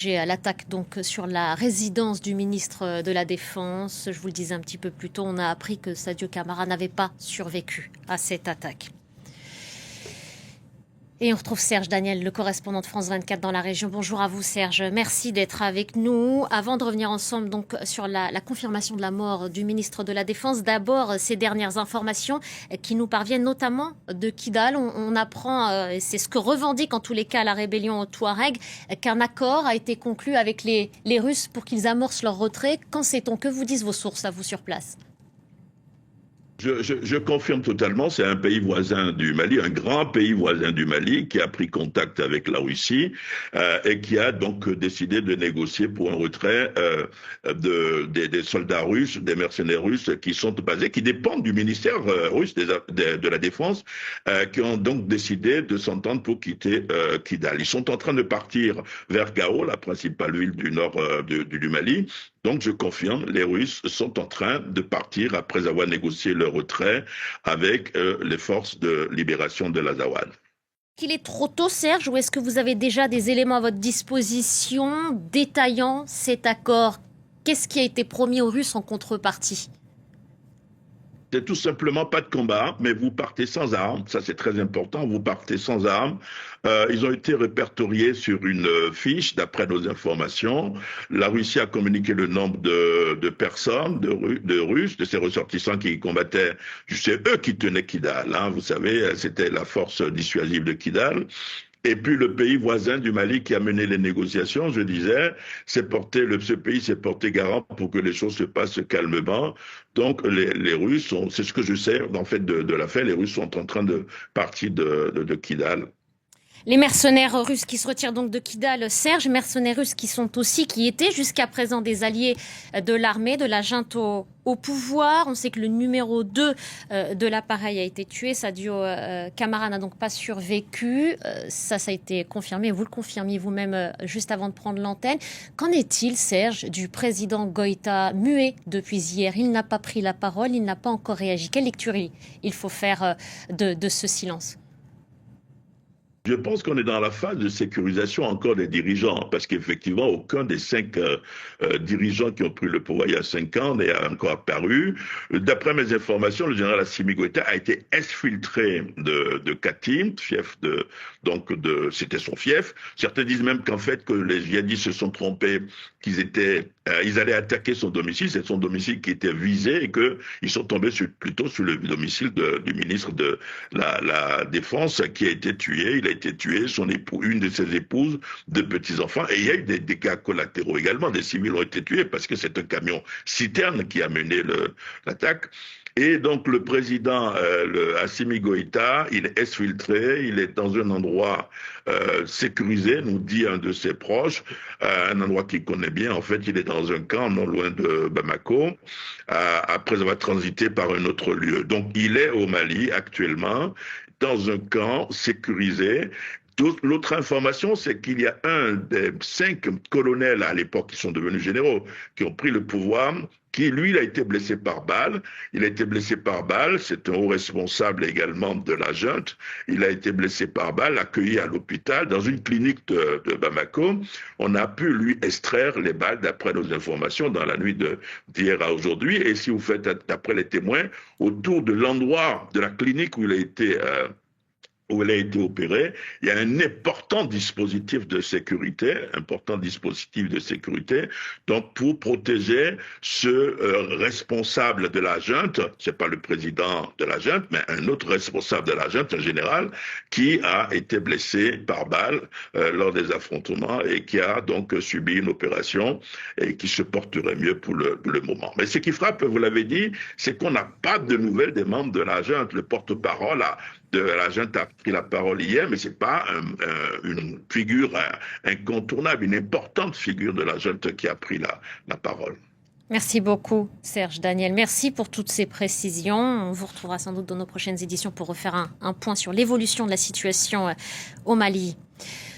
À l'attaque donc sur la résidence du ministre de la Défense. Je vous le disais un petit peu plus tôt, on a appris que Sadio Camara n'avait pas survécu à cette attaque. Et on retrouve Serge Daniel, le correspondant de France 24 dans la région. Bonjour à vous Serge, merci d'être avec nous. Avant de revenir ensemble donc sur la confirmation de la mort du ministre de la Défense, d'abord ces dernières informations qui nous parviennent notamment de Kidal. On apprend, et c'est ce que revendique en tous les cas la rébellion Touareg, qu'un accord a été conclu avec les Russes pour qu'ils amorcent leur retrait. Qu'en sait-on? Que vous disent vos sources à vous sur place? Je confirme totalement, c'est un pays voisin du Mali, un grand pays voisin du Mali qui a pris contact avec la Russie et qui a donc décidé de négocier pour un retrait des soldats russes, des mercenaires russes qui sont basés, qui dépendent du ministère russe de la Défense, qui ont donc décidé de s'entendre pour quitter Kidal. Ils sont en train de partir vers Gao, la principale ville du nord du Mali. Donc, je confirme, les Russes sont en train de partir après avoir négocié leur retrait avec les forces de libération de l'Azawad. Qu'il est trop tôt, Serge, ou est-ce que vous avez déjà des éléments à votre disposition détaillant cet accord? Qu'est-ce qui a été promis aux Russes en contrepartie? C'est tout simplement pas de combat, mais vous partez sans armes. Ça, c'est très important. Vous partez sans armes. Ils ont été répertoriés sur une fiche, d'après nos informations. La Russie a communiqué le nombre de personnes, de Russes, de ces ressortissants qui combattaient. C'est eux qui tenaient Kidal. Hein, vous savez, c'était la force dissuasive de Kidal. Et puis le pays voisin du Mali qui a mené les négociations, je disais, ce pays s'est porté garant pour que les choses se passent calmement. Donc les Russes, c'est ce que je sais en fait de la fin, les Russes sont en train de partir de Kidal. Les mercenaires russes qui se retirent donc de Kidal, Serge, mercenaires russes qui étaient jusqu'à présent des alliés de l'armée, de la junte au pouvoir. On sait que le numéro 2 de l'appareil a été tué. Sadio Camara n'a donc pas survécu. Ça a été confirmé. Vous le confirmiez vous-même juste avant de prendre l'antenne. Qu'en est-il, Serge, du président Goïta, muet depuis hier? Il n'a pas pris la parole, il n'a pas encore réagi. Quelle lecture il faut faire de ce silence? Je pense qu'on est dans la phase de sécurisation encore des dirigeants, parce qu'effectivement, aucun des 5 dirigeants qui ont pris le pouvoir il y a 5 ans n'est encore apparu. D'après mes informations, le général Assimi Goïta a été exfiltré de Katim, c'était son fief. Certains disent même qu'en fait, que les djihadistes se sont trompés, ils allaient attaquer son domicile, c'est son domicile qui était visé et qu'ils sont tombés plutôt sur le domicile du ministre de la Défense qui a été tué. Il a été tué, une de ses épouses, 2 petits-enfants, et il y a eu des dégâts collatéraux également. Des civils ont été tués parce que c'est un camion citerne qui a mené l'attaque. Et donc le président, Assimi Goïta, il est exfiltré, il est dans un endroit sécurisé, nous dit un de ses proches, un endroit qu'il connaît bien. En fait, il est dans un camp non loin de Bamako, après avoir transité par un autre lieu. Donc il est au Mali actuellement, dans un camp sécurisé. L'autre information, c'est qu'il y a un des 5 colonels à l'époque qui sont devenus généraux, qui ont pris le pouvoir, qui, lui, il a été blessé par balle. Il a été blessé par balle. C'est un haut responsable également de la junte. Il a été blessé par balle, accueilli à l'hôpital dans une clinique de Bamako. On a pu lui extraire les balles d'après nos informations dans la nuit d'hier à aujourd'hui. Et si vous faites d'après les témoins, autour de l'endroit de la clinique où elle a été opérée, il y a un important dispositif de sécurité, donc pour protéger ce responsable de la junte, c'est pas le président de la junte, mais un autre responsable de la junte, un général, qui a été blessé par balle lors des affrontements et qui a donc subi une opération et qui se porterait mieux pour le moment. Mais ce qui frappe, vous l'avez dit, c'est qu'on n'a pas de nouvelles des membres de la junte. Le porte-parole de la junte a pris la parole hier, mais c'est pas une figure incontournable, une importante figure de la junte qui a pris la parole. Merci beaucoup, Serge Daniel. Merci pour toutes ces précisions. On vous retrouvera sans doute dans nos prochaines éditions pour refaire un point sur l'évolution de la situation au Mali.